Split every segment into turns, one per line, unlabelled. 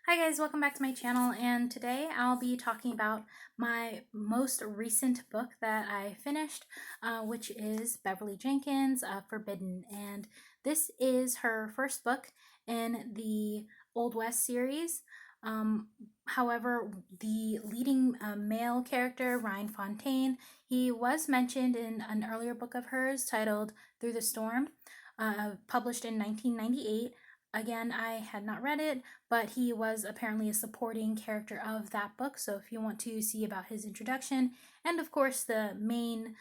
Hi guys, welcome back to my channel, and today I'll be talking about my most recent book that I finished, which is Beverly Jenkins' Forbidden. And this is her first book in the Old West series. However, the leading male character, Ryan Fontaine, he was mentioned in an earlier book of hers titled Through the Storm, published in 1998. Again, I had not read it, but he was apparently a supporting character of that book. So if you want to see about his introduction and, of course, the main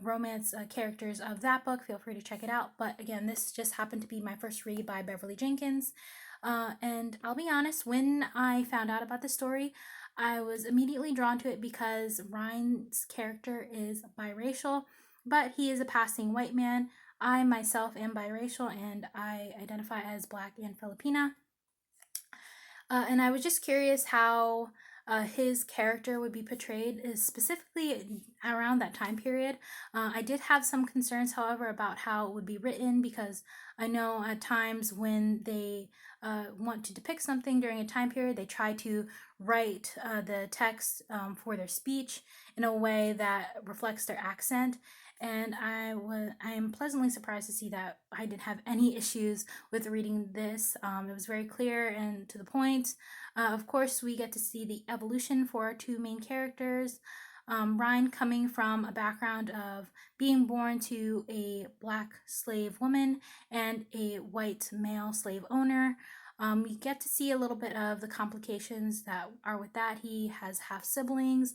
romance characters of that book, feel free to check it out. But again, this just happened to be my first read by Beverly Jenkins. And I'll be honest, when I found out about the story, I was immediately drawn to it because Ryan's character is biracial, but he is a passing white man. I myself am biracial and I identify as Black and Filipina. And I was just curious how his character would be portrayed, specifically around that time period. I did have some concerns, however, about how it would be written, because I know at times when they want to depict something during a time period, they try to write the text for their speech in a way that reflects their accent. And I am pleasantly surprised to see that I didn't have any issues with reading this. It was very clear and to the point. Of course, we get to see the evolution for our two main characters. Ryan, coming from a background of being born to a Black slave woman and a white male slave owner. We get to see a little bit of the complications that are with that. He has half siblings,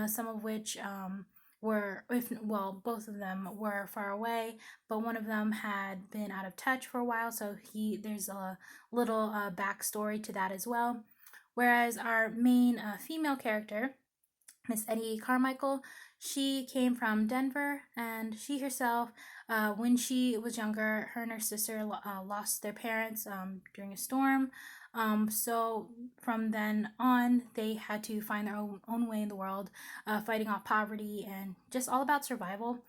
some of which both of them were far away, but one of them had been out of touch for a while, so there's a little backstory to that as well. Whereas our main female character, Miss Eddie Carmichael, she came from Denver, and she herself, when she was younger, her and her sister lost their parents during a storm. So from then on, they had to find their own way in the world, fighting off poverty and just all about survival.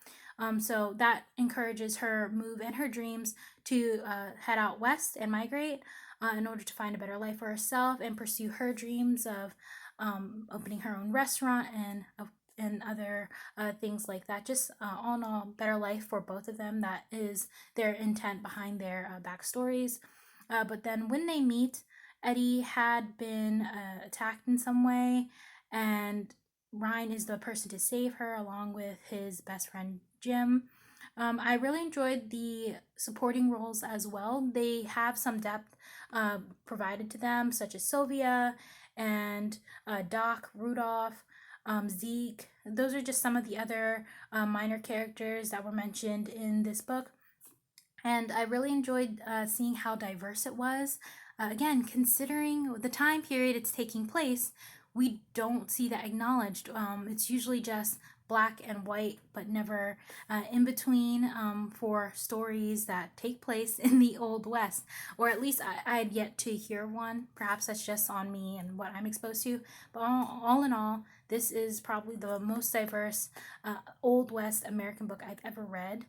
So that encourages her move and her dreams to head out west and migrate in order to find a better life for herself and pursue her dreams of opening her own restaurant and other things like that. Just all in all, better life for both of them. That is their intent behind their backstories. But then when they meet, Eddie had been attacked in some way, and Ryan is the person to save her along with his best friend Jim. I really enjoyed the supporting roles as well. They have some depth provided to them, such as Sylvia and Doc, Rudolph, Zeke. Those are just some of the other minor characters that were mentioned in this book. And I really enjoyed seeing how diverse it was. Again, considering the time period it's taking place, we don't see that acknowledged. It's usually just black and white, but never in between for stories that take place in the Old West. Or at least I had yet to hear one. Perhaps that's just on me and what I'm exposed to. But all in all, this is probably the most diverse Old West American book I've ever read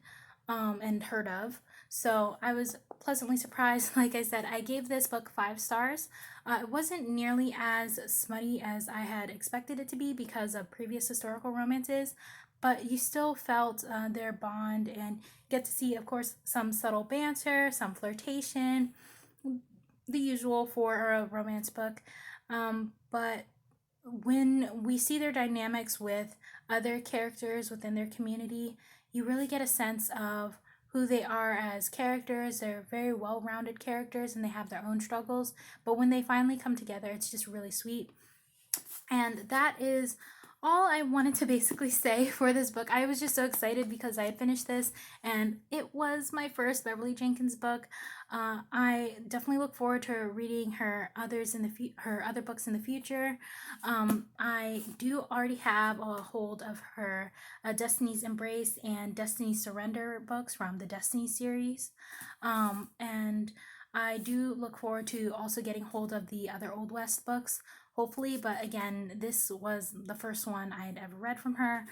and heard of. So I was pleasantly surprised. Like I said, I gave this book 5 stars. It wasn't nearly as smutty as I had expected it to be because of previous historical romances, but you still felt their bond and get to see, of course, some subtle banter, some flirtation, the usual for a romance book. But when we see their dynamics with other characters within their community, you really get a sense of who they are as characters. They're very well rounded characters and they have their own struggles. But when they finally come together, it's just really sweet. And that is all I wanted to basically say for this book. I was just so excited because I had finished this and it was my first Beverly Jenkins book. I definitely look forward to reading her her other books in the future. I do already have a hold of her Destiny's Embrace and Destiny's Surrender books from the Destiny series. And I do look forward to also getting hold of the other Old West books, hopefully, but again, this was the first one I had ever read from her.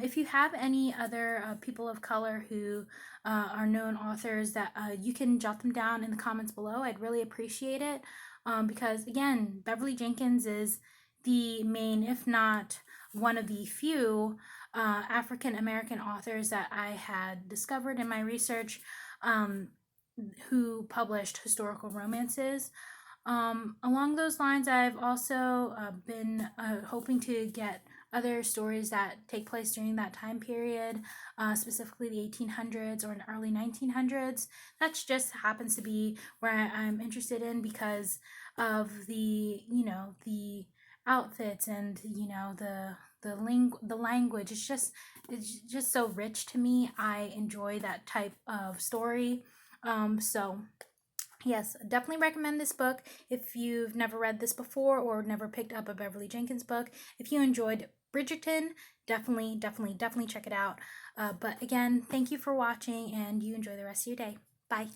If you have any other people of color who are known authors that you can jot them down in the comments below, I'd really appreciate it. because again, Beverly Jenkins is the main, if not one of the few African American authors that I had discovered in my research um, who published historical romances. Along those lines, I've also been hoping to get other stories that take place during that time period, specifically the 1800s or the early 1900s. That just happens to be where I'm interested in because of the outfits and the language. It's just so rich to me. I enjoy that type of story. So yes, definitely recommend this book if you've never read this before or never picked up a Beverly Jenkins book. If you enjoyed Bridgerton, definitely check it out. But again, thank you for watching and you enjoy the rest of your day. Bye.